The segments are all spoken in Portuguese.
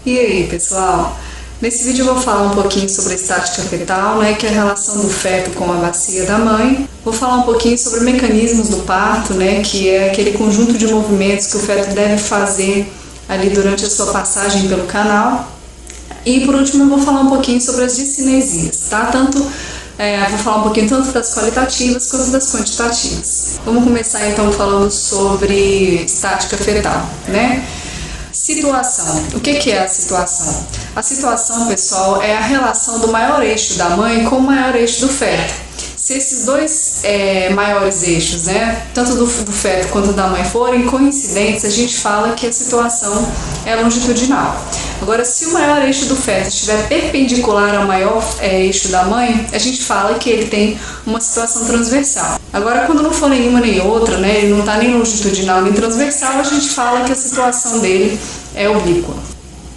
E aí, pessoal? Nesse vídeo eu vou falar um pouquinho sobre a estática fetal, que é a relação do feto com a bacia da mãe. Vou falar um pouquinho sobre mecanismos do parto, que é aquele conjunto de movimentos que o feto deve fazer ali durante a sua passagem pelo canal. E por último eu vou falar um pouquinho sobre as discinesias, tá? Vou falar um pouquinho tanto das qualitativas quanto das quantitativas. Vamos começar então falando sobre estática fetal, Situação. O que é a situação? A situação, pessoal, é a relação do maior eixo da mãe com o maior eixo do feto. Se esses dois maiores eixos, tanto do feto quanto da mãe, forem coincidentes, a gente fala que a situação é longitudinal. Agora, se o maior eixo do feto estiver perpendicular ao maior eixo da mãe, a gente fala que ele tem uma situação transversal. Agora, quando não for nenhuma nem outra, ele não está nem longitudinal nem transversal, a gente fala que a situação dele é oblíqua.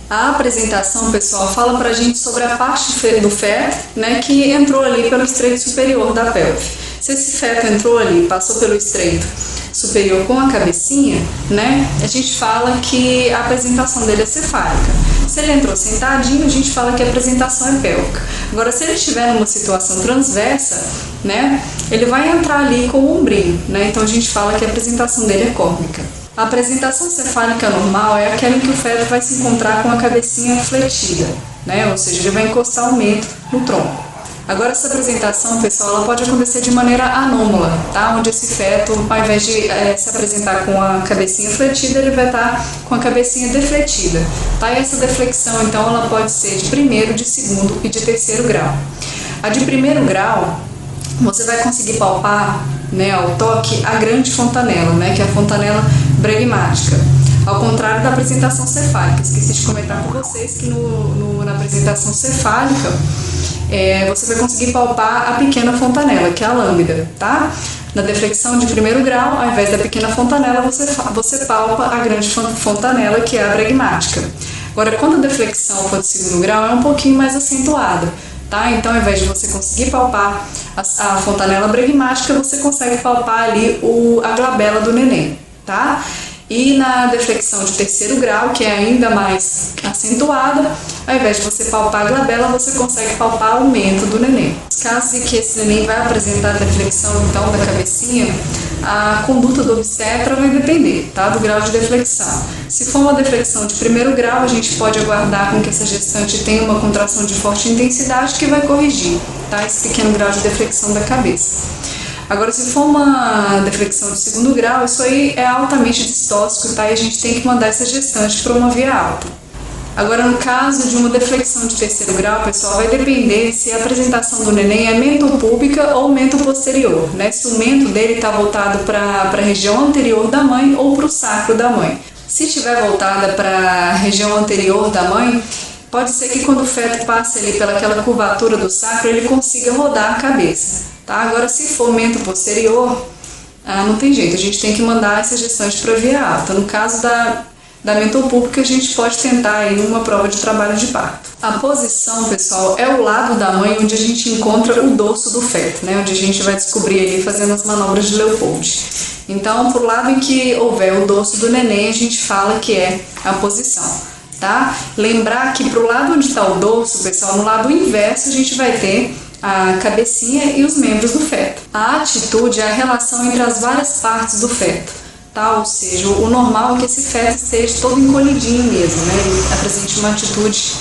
A apresentação, pessoal, fala pra gente sobre a parte do feto, que entrou ali pelo estreito superior da pelve. Se esse feto entrou ali, passou pelo estreito superior com a cabecinha, a gente fala que a apresentação dele é cefálica. Se ele entrou sentadinho, a gente fala que a apresentação é pélvica. Agora, se ele estiver numa situação transversa, ele vai entrar ali com o ombrinho, então a gente fala que a apresentação dele é córnica. A apresentação cefálica normal é aquela em que o feto vai se encontrar com a cabecinha fletida, ou seja, ele vai encostar o mento no tronco. Agora, essa apresentação, pessoal, ela pode acontecer de maneira anômala, onde esse feto, ao invés de se apresentar com a cabecinha fletida, ele vai estar com a cabecinha defletida. E essa deflexão, então, ela pode ser de primeiro, de segundo e de terceiro grau. A de primeiro grau, você vai conseguir palpar, ao toque, a grande fontanela, que é a fontanela bregmática. Ao contrário da apresentação cefálica, esqueci de comentar com vocês que na apresentação cefálica você vai conseguir palpar a pequena fontanela, que é a lambda, Na deflexão de primeiro grau, ao invés da pequena fontanela, você palpa a grande fontanela, que é a bregmática. Agora, quando a deflexão for de segundo grau, é um pouquinho mais acentuada, Então, ao invés de você conseguir palpar a fontanela bregmática, você consegue palpar ali a glabela do neném, E na deflexão de terceiro grau, que é ainda mais acentuada, ao invés de você palpar a glabela, você consegue palpar o mento do neném. Nos casos em que esse neném vai apresentar a deflexão, então, da cabecinha, a conduta do obstetra vai depender, do grau de deflexão. Se for uma deflexão de primeiro grau, a gente pode aguardar com que essa gestante tenha uma contração de forte intensidade que vai corrigir, esse pequeno grau de deflexão da cabeça. Agora, se for uma deflexão de segundo grau, isso aí é altamente distóxico, E a gente tem que mandar essa gestante para uma via alta. Agora, no caso de uma deflexão de terceiro grau, pessoal, vai depender se a apresentação do neném é mentopúbica ou mentoposterior, Se o mento dele está voltado para a região anterior da mãe ou para o sacro da mãe. Se estiver voltada para a região anterior da mãe, pode ser que quando o feto passe ali pelaquela curvatura do sacro, ele consiga rodar a cabeça. Agora, se for mento posterior, não tem jeito, a gente tem que mandar essa gestante para a via alta. No caso da mentopúbica, a gente pode tentar aí uma prova de trabalho de parto. A posição, pessoal, é o lado da mãe onde a gente encontra o dorso do feto, onde a gente vai descobrir ali fazendo as manobras de Leopold. Então, para o lado em que houver o dorso do neném, a gente fala que é a posição. Lembrar que para o lado onde está o dorso, pessoal, no lado inverso a gente vai ter a cabecinha e os membros do feto. A atitude é a relação entre as várias partes do feto, Ou seja, o normal é que esse feto esteja todo encolhidinho mesmo, Ele apresente uma atitude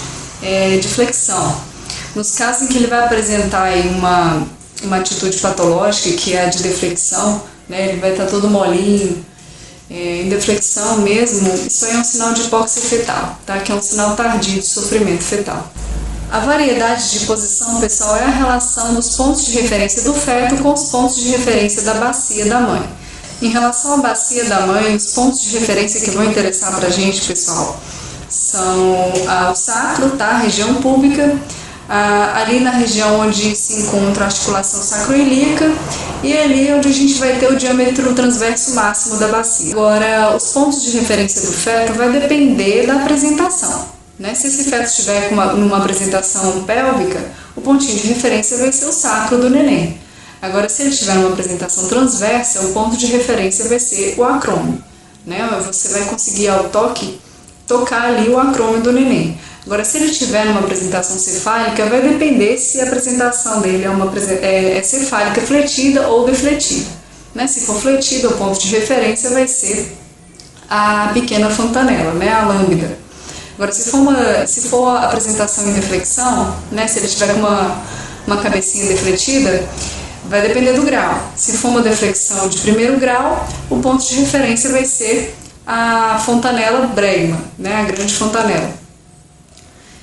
de flexão. Nos casos em que ele vai apresentar aí uma atitude patológica, que é a de deflexão, Ele vai estar todo molinho, em deflexão mesmo, isso aí é um sinal de hipóxia fetal, Que é um sinal tardio de sofrimento fetal. A variedade de posição, pessoal, é a relação dos pontos de referência do feto com os pontos de referência da bacia da mãe. Em relação à bacia da mãe, os pontos de referência que vão interessar pra gente, pessoal, são o sacro, a região púbica, ali na região onde se encontra a articulação sacroilíaca e ali onde a gente vai ter o diâmetro transverso máximo da bacia. Agora, os pontos de referência do feto vai depender da apresentação. Se esse feto estiver numa apresentação pélvica, o pontinho de referência vai ser o sacro do neném. Agora, se ele tiver numa apresentação transversa, o ponto de referência vai ser o acrômio. Você vai conseguir ao toque tocar ali o acrômio do neném. Agora, se ele tiver numa apresentação cefálica, vai depender se a apresentação dele é cefálica fletida ou defletida. Né? Se for fletida, o ponto de referência vai ser a pequena fontanela, né? A lambda. Agora, se for a apresentação em deflexão, né? Se ele tiver com uma cabecinha defletida, vai depender do grau. Se for uma deflexão de primeiro grau, o ponto de referência vai ser a fontanela Bregman, né? A grande fontanela.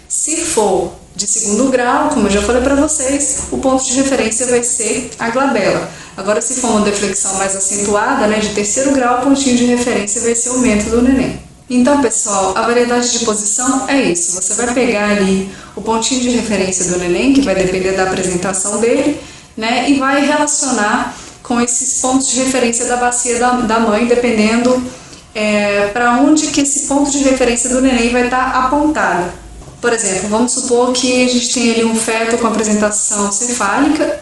Se for de segundo grau, como eu já falei para vocês, o ponto de referência vai ser a glabela. Agora, se for uma deflexão mais acentuada, né, de terceiro grau, o pontinho de referência vai ser o mento do neném. Então, pessoal, a variedade de posição é isso. Você vai pegar ali o pontinho de referência do neném, que vai depender da apresentação dele, né, e vai relacionar com esses pontos de referência da bacia da mãe, dependendo para onde que esse ponto de referência do neném vai estar apontado. Por exemplo, vamos supor que a gente tem ali um feto com apresentação cefálica,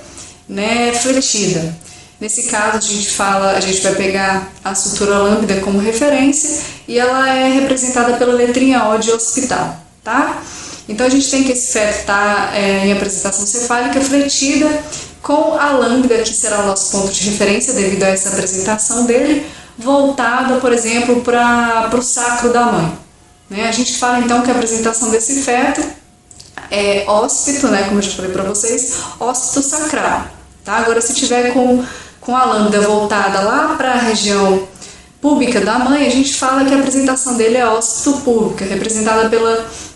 né, fletida. Nesse caso, a gente vai pegar a sutura lambda como referência e ela é representada pela letrinha O de hospital, tá? Então, a gente tem que esse feto está em apresentação cefálica fletida com a lambda, que será o nosso ponto de referência devido a essa apresentação dele, voltada, por exemplo, para o sacro da mãe. Né? A gente fala então que a apresentação desse feto é hóspito, né, como eu já falei para vocês, hóspito sacral. Tá? Agora, se tiver com a lambda voltada lá para a região púbica da mãe, a gente fala que a apresentação dele é hóspito púbica, representada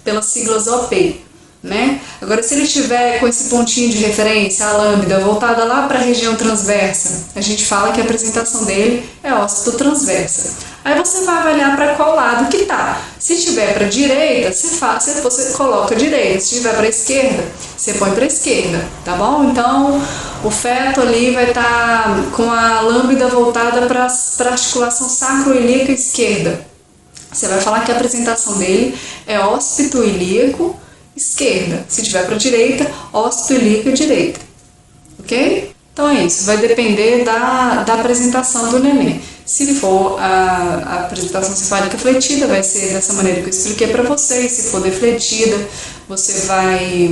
pelas siglas OP. Né? Agora, se ele estiver com esse pontinho de referência, a lambda, voltada lá para a região transversa, a gente fala que a apresentação dele é hóspito transversa. Aí você vai avaliar para qual lado que tá. Se estiver para a direita, você coloca a direita. Se estiver para a esquerda, você põe para a esquerda, tá bom? Então, o feto ali vai estar com a lambda voltada para a articulação sacroilíaca esquerda. Você vai falar que a apresentação dele é hóspito ilíaco esquerda. Se tiver para a direita, hóspito ilíaco direita. Ok? Então é isso, vai depender da apresentação do neném. Se for a apresentação cefálica fletida, vai ser dessa maneira que eu expliquei para vocês. Se for defletida, você vai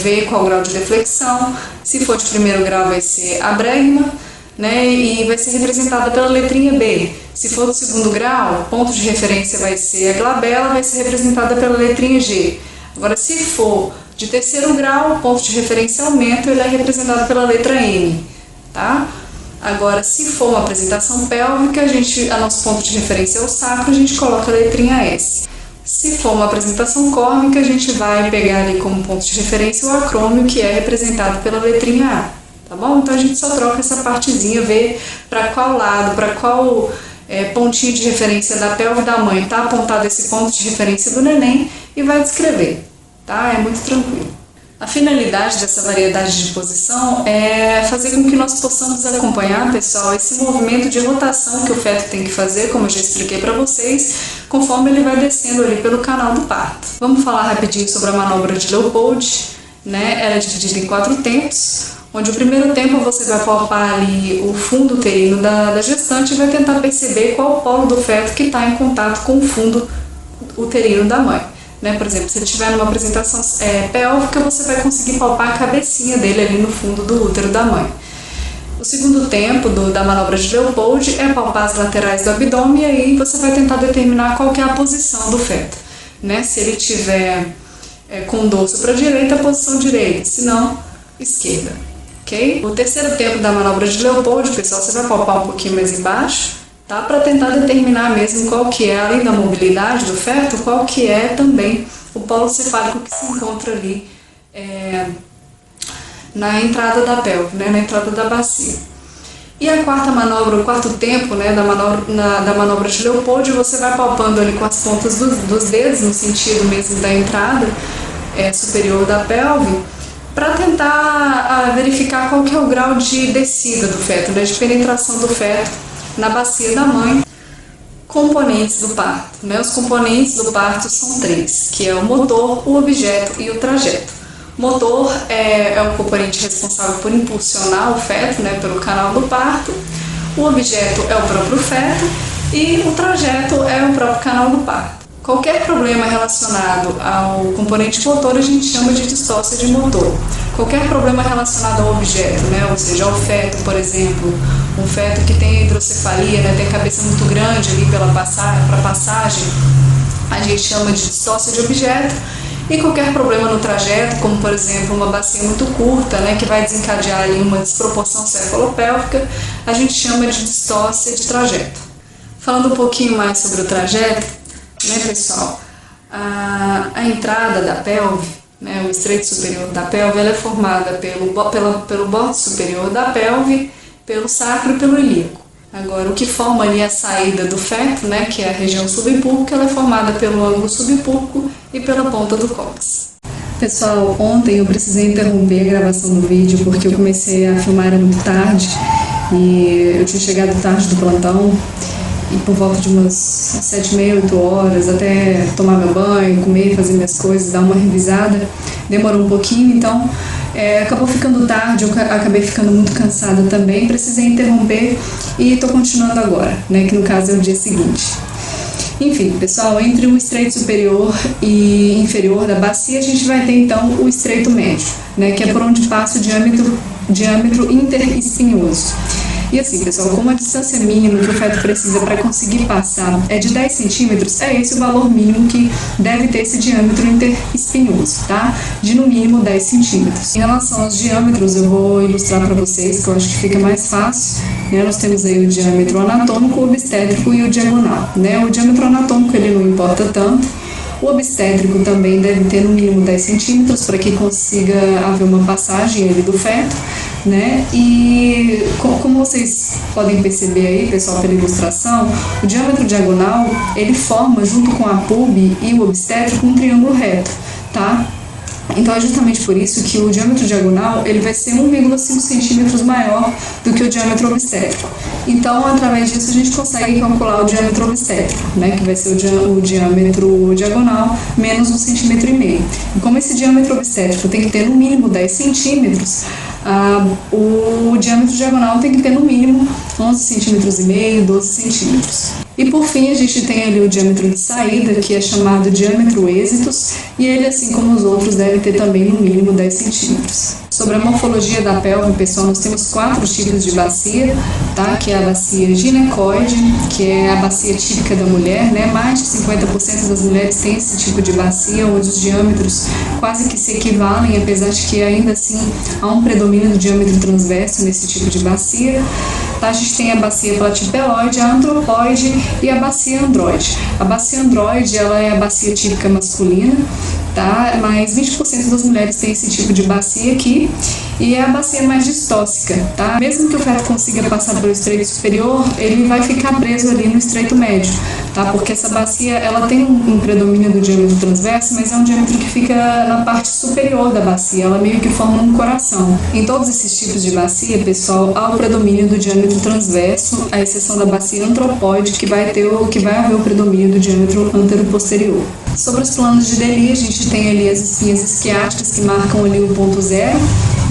ver qual o grau de deflexão. Se for de primeiro grau, vai ser a Bregman, né, e vai ser representada pela letrinha B. Se for do segundo grau, o ponto de referência vai ser a glabela, vai ser representada pela letrinha G. Agora, se for de terceiro grau, o ponto de referência aumenta, ele é representado pela letra M, tá? Agora, se for uma apresentação pélvica, a nosso ponto de referência é o sacro, a gente coloca a letrinha S. Se for uma apresentação córnica, a gente vai pegar ali como ponto de referência o acrômio, que é representado pela letrinha A, tá bom? Então, a gente só troca essa partezinha, vê para qual lado, para qual pontinho de referência da pelve da mãe está apontado esse ponto de referência do neném e vai descrever, tá? É muito tranquilo. A finalidade dessa variedade de posição é fazer com que nós possamos acompanhar, pessoal, esse movimento de rotação que o feto tem que fazer, como eu já expliquei para vocês, conforme ele vai descendo ali pelo canal do parto. Vamos falar rapidinho sobre a manobra de Leopold, né? Ela é dividida em 4 tempos, onde o primeiro tempo você vai palpar ali o fundo uterino da gestante e vai tentar perceber qual o polo do feto que está em contato com o fundo uterino da mãe. Né? Por exemplo, se ele tiver numa apresentação pélvica, você vai conseguir palpar a cabecinha dele ali no fundo do útero da mãe. O segundo tempo da manobra de Leopold é palpar as laterais do abdômen e aí você vai tentar determinar qual que é a posição do feto. Né? Se ele tiver com o dorso para a direita, a posição direita, se não, esquerda. Okay? O terceiro tempo da manobra de Leopold, pessoal, você vai palpar um pouquinho mais embaixo, tá? Para tentar determinar mesmo qual que é, além da mobilidade do feto, qual que é também o polo cefálico que se encontra ali na entrada da pelve, né? Na entrada da bacia. E a quarta manobra, o quarto tempo, né, da manobra de Leopold, você vai palpando ali com as pontas dos dedos, no sentido mesmo da entrada superior da pelve, para tentar verificar qual que é o grau de descida do feto, né, de penetração do feto na bacia da mãe. Componentes do parto, né? Os componentes do parto são 3, que é o motor, o objeto e o trajeto. O motor é o componente responsável por impulsionar o feto, né, pelo canal do parto. O objeto é o próprio feto e o trajeto é o próprio canal do parto. Qualquer problema relacionado ao componente motor a gente chama de distócia de motor. Qualquer problema relacionado ao objeto, né? Ou seja, ao feto, por exemplo, um feto que tem hidrocefalia, né? Tem a cabeça muito grande ali para passagem, a gente chama de distócia de objeto. E qualquer problema no trajeto, como por exemplo uma bacia muito curta, né, que vai desencadear ali uma desproporção cefalopélvica, a gente chama de distócia de trajeto. Falando um pouquinho mais sobre o trajeto, né, pessoal, a entrada da pelve, né, o estreito superior da pelve, ela é formada pelo borde superior da pelve, pelo sacro e pelo ilíaco. Agora, o que forma ali a saída do feto, né, que é a região subpúbica, ela é formada pelo ângulo subpúbico e pela ponta do cóccix. Pessoal, ontem eu precisei interromper a gravação do vídeo porque eu comecei a filmar muito tarde e eu tinha chegado tarde do plantão e por volta de umas 7h30, 8 horas, até tomar meu banho, comer, fazer minhas coisas, dar uma revisada, demorou um pouquinho, então acabou ficando tarde, eu acabei ficando muito cansada também, precisei interromper e estou continuando agora, né, que no caso é o dia seguinte. Enfim, pessoal, entre o estreito superior e inferior da bacia, a gente vai ter então o estreito médio, né, que é por onde passa o diâmetro interespinhoso. E assim, pessoal, como a distância mínima que o feto precisa para conseguir passar é de 10 centímetros, é esse o valor mínimo que deve ter esse diâmetro interespinhoso, tá? De no mínimo 10 centímetros. Em relação aos diâmetros, eu vou ilustrar para vocês, que eu acho que fica mais fácil, né? Nós temos aí o diâmetro anatômico, o obstétrico e o diagonal, né? O diâmetro anatômico, ele não importa tanto. O obstétrico também deve ter no mínimo 10 centímetros para que consiga haver uma passagem ali do feto, né? E como vocês podem perceber aí, pessoal, pela ilustração, o diâmetro diagonal, ele forma junto com a púbi e o obstétrico um triângulo reto, tá? Então é justamente por isso que o diâmetro diagonal ele vai ser 1,5 centímetros maior do que o diâmetro obstétrico. Então, através disso, a gente consegue calcular o diâmetro obstétrico, né, que vai ser o diâmetro diagonal menos 1,5 centímetro. E como esse diâmetro obstétrico tem que ter no mínimo 10 centímetros, o diâmetro diagonal tem que ter no mínimo 11,5 centímetros, 12 centímetros. E por fim, a gente tem ali o diâmetro de saída, que é chamado diâmetro êxitos, e ele, assim como os outros, deve ter também no mínimo 10 centímetros. Sobre a morfologia da pelve, pessoal, nós temos 4 tipos de bacia, tá? Que é a bacia ginecoide, que é a bacia típica da mulher, né? Mais de 50% das mulheres têm esse tipo de bacia, onde os diâmetros quase que se equivalem, apesar de que ainda assim há um predomínio do diâmetro transverso nesse tipo de bacia. Tá? A gente tem a bacia platipeloide, a antropoide e a bacia androide. A bacia androide, ela é a bacia típica masculina, tá? Mas 20% das mulheres têm esse tipo de bacia aqui e é a bacia mais distóxica, tá? Mesmo que o feto consiga passar pelo estreito superior, ele vai ficar preso ali no estreito médio, tá? Porque essa bacia, ela tem um predomínio do diâmetro transverso, mas é um diâmetro que fica na parte superior da bacia, ela meio que forma um coração. Em todos esses tipos de bacia, pessoal, há o predomínio do diâmetro transverso, à exceção da bacia antropoide, que vai haver o predomínio do diâmetro antero-posterior. Sobre os planos de Deli, a gente tem ali as espinhas isquiáticas que marcam ali o ponto zero,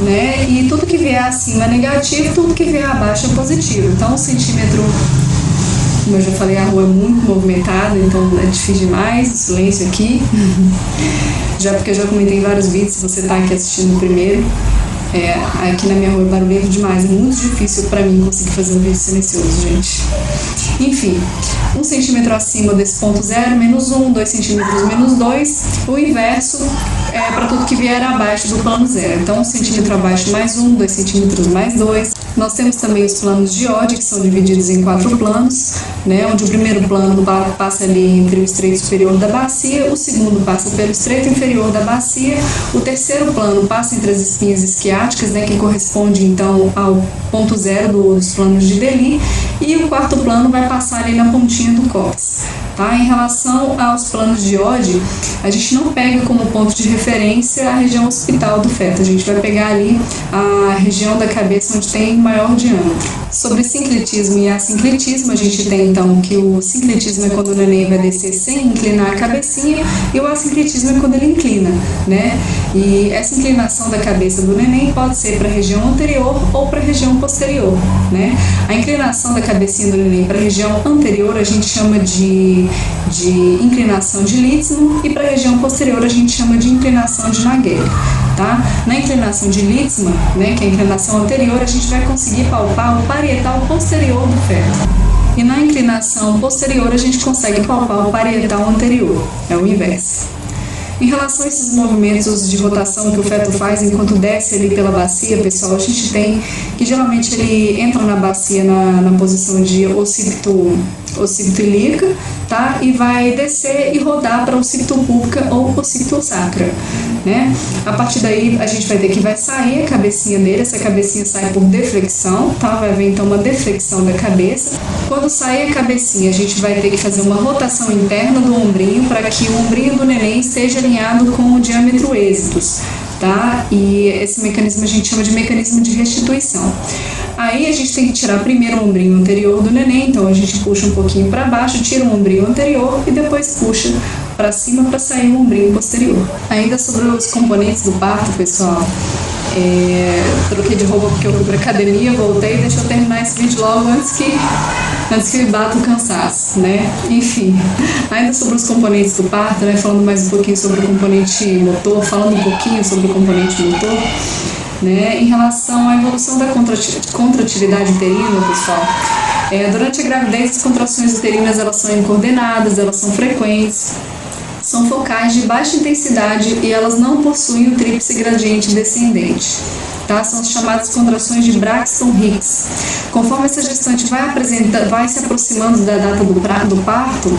né? E tudo que vier acima é negativo, tudo que vier abaixo é positivo. Então, 1 centímetro, como eu já falei, a rua é muito movimentada, então é difícil demais, o silêncio aqui. Já porque eu já comentei em vários vídeos, se você está aqui assistindo o primeiro, aqui na minha rua é barulhento demais, é muito difícil para mim conseguir fazer um vídeo silencioso, gente. Enfim, 1 centímetro acima desse ponto zero, menos 1, 2 centímetros, menos 2. O inverso é para tudo que vier abaixo do plano zero. Então, 1 centímetro abaixo, mais 1, 2 centímetros, mais 2. Nós temos também os planos de Oddi, que são divididos em 4 planos, né, onde o primeiro plano passa ali entre o estreito superior da bacia, o segundo passa pelo estreito inferior da bacia, o terceiro plano passa entre as espinhas isquiáticas, né, que corresponde então ao ponto zero dos planos de Deli, e o quarto plano vai passar ali na pontinha do cóccix. Tá? Em relação aos planos de Oddi, a gente não pega como ponto de referência a região occipital do feto, a gente vai pegar ali a região da cabeça onde tem maior diâmetro. Sobre sincletismo e assincletismo, a gente tem então que o sincletismo é quando o neném vai descer sem inclinar a cabecinha e o assincletismo é quando ele inclina, né? E essa inclinação da cabeça do neném pode ser para a região anterior ou para a região posterior, né? A inclinação da cabecinha do neném para a região anterior a gente chama de de inclinação de Litzmann, e para a região posterior a gente chama de inclinação de Nagel. Tá? Na inclinação de Litzmann, né, que é a inclinação anterior, a gente vai conseguir palpar o parietal posterior do feto. E na inclinação posterior a gente consegue palpar o parietal anterior, é o inverso. Em relação a esses movimentos de rotação que o feto faz enquanto desce ali pela bacia, pessoal, a gente tem que geralmente ele entra na bacia na posição de occipito ilíaca, tá? E vai descer e rodar para occipito púbica ou occipito sacra, né? A partir daí a gente vai ter que vai sair a cabecinha dele, essa cabecinha sai por deflexão, tá? Vai haver então uma deflexão da cabeça. Quando sair a cabecinha, a gente vai ter que fazer uma rotação interna do ombrinho para que o ombrinho do neném esteja alinhado com o diâmetro êxito, tá? E esse mecanismo a gente chama de mecanismo de restituição. Aí a gente tem que tirar primeiro o ombrinho anterior do neném, então a gente puxa um pouquinho para baixo, tira o ombrinho anterior e depois puxa para cima para sair o ombrinho posterior. Ainda sobre os componentes do parto, pessoal, troquei de roupa porque eu fui para academia, voltei, deixa eu terminar esse vídeo logo antes que me bata o cansaço, né? Enfim, ainda sobre os componentes do parto, né? Falando mais um pouquinho sobre o componente motor, falando um pouquinho sobre o componente motor, né? Em relação à evolução da contratividade uterina, pessoal, durante a gravidez as contrações uterinas elas são incoordenadas, elas são frequentes, são focais de baixa intensidade e elas não possuem o tríplice gradiente descendente. Tá? São as chamadas contrações de Braxton-Hicks. Conforme essa gestante vai se aproximando da data do parto,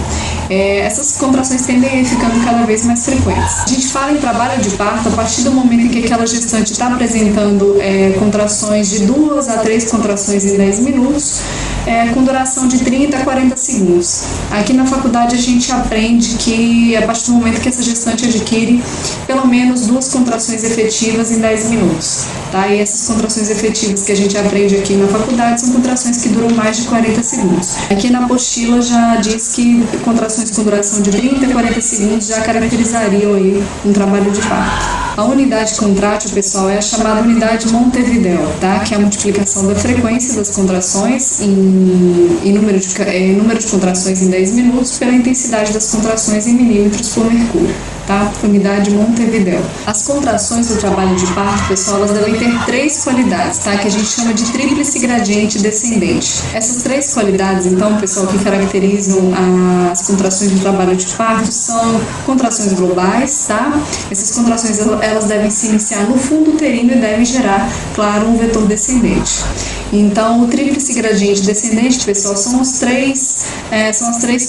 essas contrações tendem a ir ficando cada vez mais frequentes. A gente fala em trabalho de parto a partir do momento em que aquela gestante está apresentando contrações de 2 a 3 contrações em 10 minutos, com duração de 30 a 40 segundos. Aqui na faculdade a gente aprende que a partir do momento que essa gestante adquire pelo menos 2 contrações efetivas em 10 minutos. Tá? E essas contrações efetivas que a gente aprende aqui na faculdade são contrações que duram mais de 40 segundos. Aqui na apostila já diz que contrações com duração de 30 a 40 segundos já caracterizariam aí um trabalho de parto. A unidade contrátil, pessoal, é a chamada unidade Montevideo, tá? Que é a multiplicação da frequência das contrações em número de contrações em 10 minutos pela intensidade das contrações em milímetros por mercúrio. Tá? Unidade Montevideo. As contrações do trabalho de parto, pessoal, elas devem ter 3 qualidades, tá? Que a gente chama de tríplice gradiente descendente. Essas 3 qualidades, então, pessoal, que caracterizam as contrações do trabalho de parto são contrações globais, tá? Essas contrações elas devem se iniciar no fundo uterino e devem gerar, claro, um vetor descendente. Então, o tríplice gradiente descendente, pessoal, são as três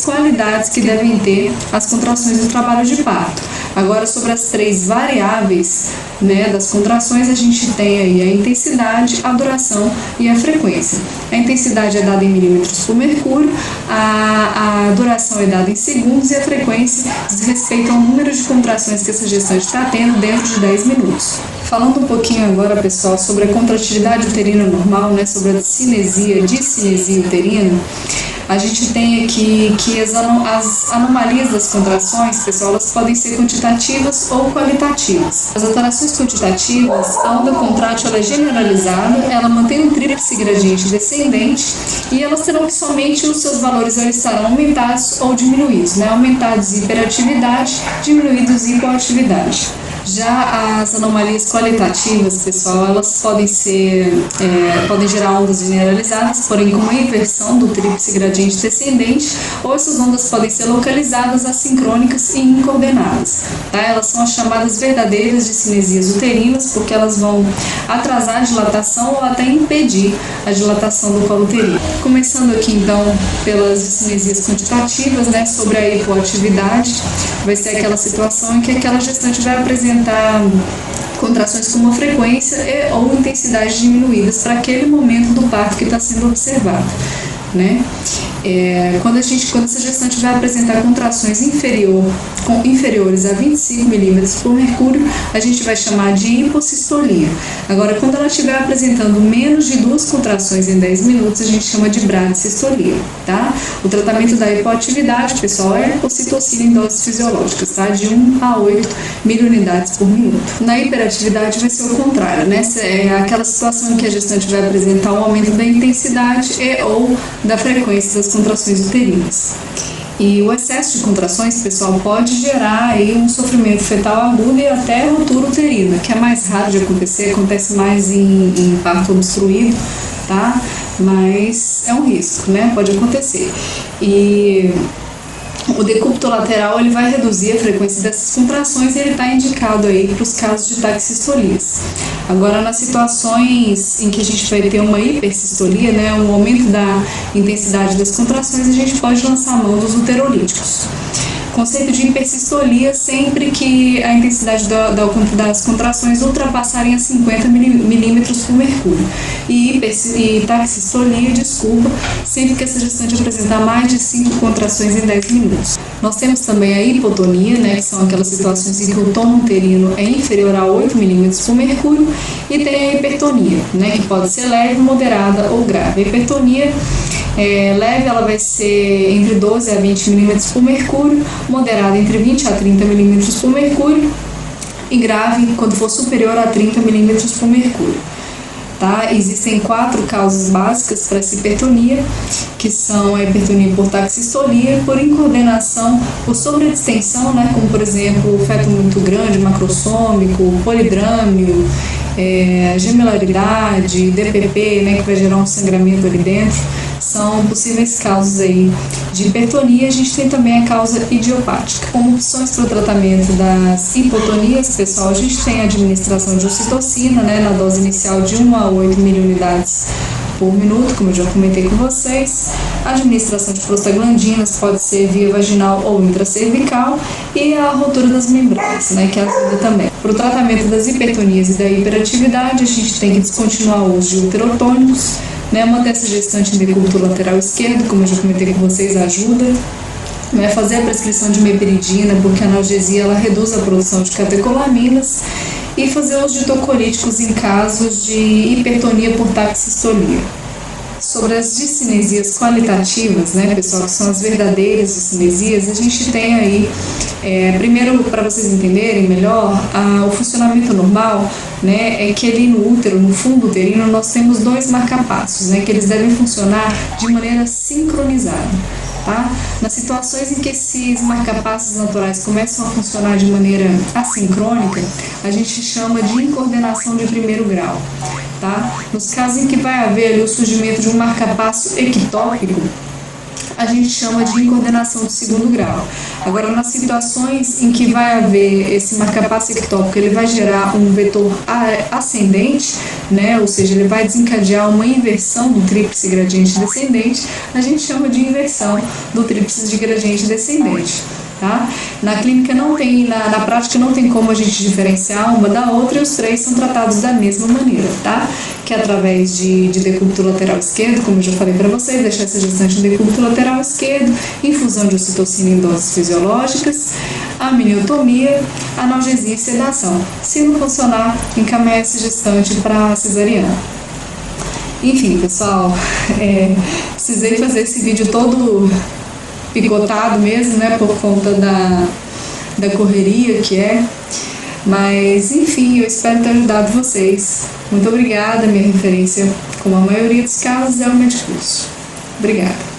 qualidades que devem ter as contrações do trabalho de parto. Agora, sobre as 3 variáveis, né, das contrações, a gente tem aí a intensidade, a duração e a frequência. A intensidade é dada em milímetros por mercúrio, a duração é dada em segundos e a frequência diz respeito ao número de contrações que essa gestante está tendo dentro de 10 minutos. Falando um pouquinho agora, pessoal, sobre a contratividade uterina normal, né, sobre a discinesia uterina, a gente tem aqui que as anomalias das contrações, pessoal, elas podem ser quantitativas ou qualitativas. As alterações quantitativas, a onda contrátil ela é generalizada, ela mantém um tríplice gradiente descendente e elas terão que somente os seus valores estarão aumentados ou diminuídos, né? Aumentados hiperatividade, diminuídos hipoatividade. Já as anomalias qualitativas, pessoal, elas podem gerar ondas generalizadas, porém com uma inversão do tríplice gradiente descendente, ou essas ondas podem ser localizadas, assincrônicas e incoordenadas. Tá? Elas são as chamadas verdadeiras discinesias uterinas, porque elas vão atrasar a dilatação ou até impedir a dilatação do colo uterino. Começando aqui, então, pelas discinesias quantitativas, né, sobre a hipoatividade, vai ser aquela situação em que aquela gestante vai apresentar contrações com uma frequência ou intensidade diminuídas para aquele momento do parto que está sendo observado, né? Quando essa gestante vai apresentar contrações inferiores a 25 milímetros por mercúrio, a gente vai chamar de hipossistolia. Agora, quando ela estiver apresentando menos de 2 contrações em 10 minutos, a gente chama de bradissistolia, tá? O tratamento da hipoatividade, pessoal, é ocitocina em doses fisiológicas, tá? De 1 a 8 miliunidades por minuto. Na hiperatividade vai ser o contrário, né? É aquela situação em que a gestante vai apresentar um aumento da intensidade ou da frequência das contrações uterinas. E o excesso de contrações, pessoal, pode gerar aí um sofrimento fetal agudo e até ruptura uterina, que é mais raro de acontecer, acontece mais em parto obstruído, tá? Mas é um risco, né? Pode acontecer. E o decúbito lateral ele vai reduzir a frequência dessas contrações e ele está indicado aí para os casos de taxistolias. Agora, nas situações em que a gente vai ter uma hipersistolia, né, um aumento da intensidade das contrações, a gente pode lançar a mão dos uterolíticos. Conceito de hipersistolia sempre que a intensidade das contrações ultrapassarem a 50 milímetros por mercúrio. E taxistolia, sempre que essa gestante apresentar mais de 5 contrações em 10 minutos. Nós temos também a hipotonia, né, que são aquelas situações em que o tono uterino é inferior a 8 milímetros por mercúrio, e tem a hipertonia, né, que pode ser leve, moderada ou grave. A hipertonia leve, ela vai ser entre 12 a 20 milímetros por mercúrio, moderada entre 20 a 30 milímetros por mercúrio e grave quando for superior a 30 milímetros por mercúrio. Tá? Existem 4 causas básicas para essa hipertonia, que são a hipertonia por taxistolia, por incoordenação, por sobredistensão, né, como por exemplo feto muito grande, macrossômico, polidrâmio, gemelaridade, DPP, né, que vai gerar um sangramento ali dentro, são possíveis causas aí de hipertonia. A gente tem também a causa idiopática. Como opções para o tratamento das hipotonias, pessoal, a gente tem a administração de ocitocina, né, na dose inicial de 1 a 8 miliunidades por minuto, como eu já comentei com vocês. A administração de prostaglandinas pode ser via vaginal ou intracervical, e a rotura das membranas, né, que ajuda também. Para o tratamento das hipertonias e da hiperatividade, a gente tem que descontinuar o uso de uterotônicos, né, manter essa gestante em decúbito lateral esquerdo, como eu já comentei com vocês, ajuda. Fazer a prescrição de meperidina, porque a analgesia ela reduz a produção de catecolaminas, e fazer uso de tocolíticos em casos de hipertonia por taxistolia. Sobre as discinesias qualitativas, né, pessoal, que são as verdadeiras discinesias, a gente tem aí, primeiro, para vocês entenderem melhor, o funcionamento normal, né, é que ali no útero, no fundo uterino, nós temos 2 marcapassos, né, que eles devem funcionar de maneira sincronizada. Tá? Nas situações em que esses marcapassos naturais começam a funcionar de maneira assincrônica, a gente chama de incoordenação de primeiro grau. Tá? Nos casos em que vai haver ali o surgimento de um marcapasso ectópico, a gente chama de incoordenação de segundo grau. Agora, nas situações em que vai haver esse marcapasso ectópico, ele vai gerar um vetor ascendente, né? Ou seja, ele vai desencadear uma inversão do tríplice gradiente descendente, a gente chama de inversão do tríplice de gradiente descendente. Tá? Na clínica não tem, na prática não tem como a gente diferenciar uma da outra, e os 3 são tratados da mesma maneira, tá? Que é através de decúbito lateral esquerdo, como eu já falei para vocês, deixar essa gestante em decúbito lateral esquerdo, infusão de ocitocina em doses fisiológicas, amniotomia, analgesia e sedação. Se não funcionar, encaminhar essa gestante para cesariana. Enfim, pessoal, precisei fazer esse vídeo todo picotado mesmo, né, por conta da correria que é, mas enfim, eu espero ter ajudado vocês. Muito obrigada. Minha referência, como a maioria dos casos, é o Medicurso. Obrigada.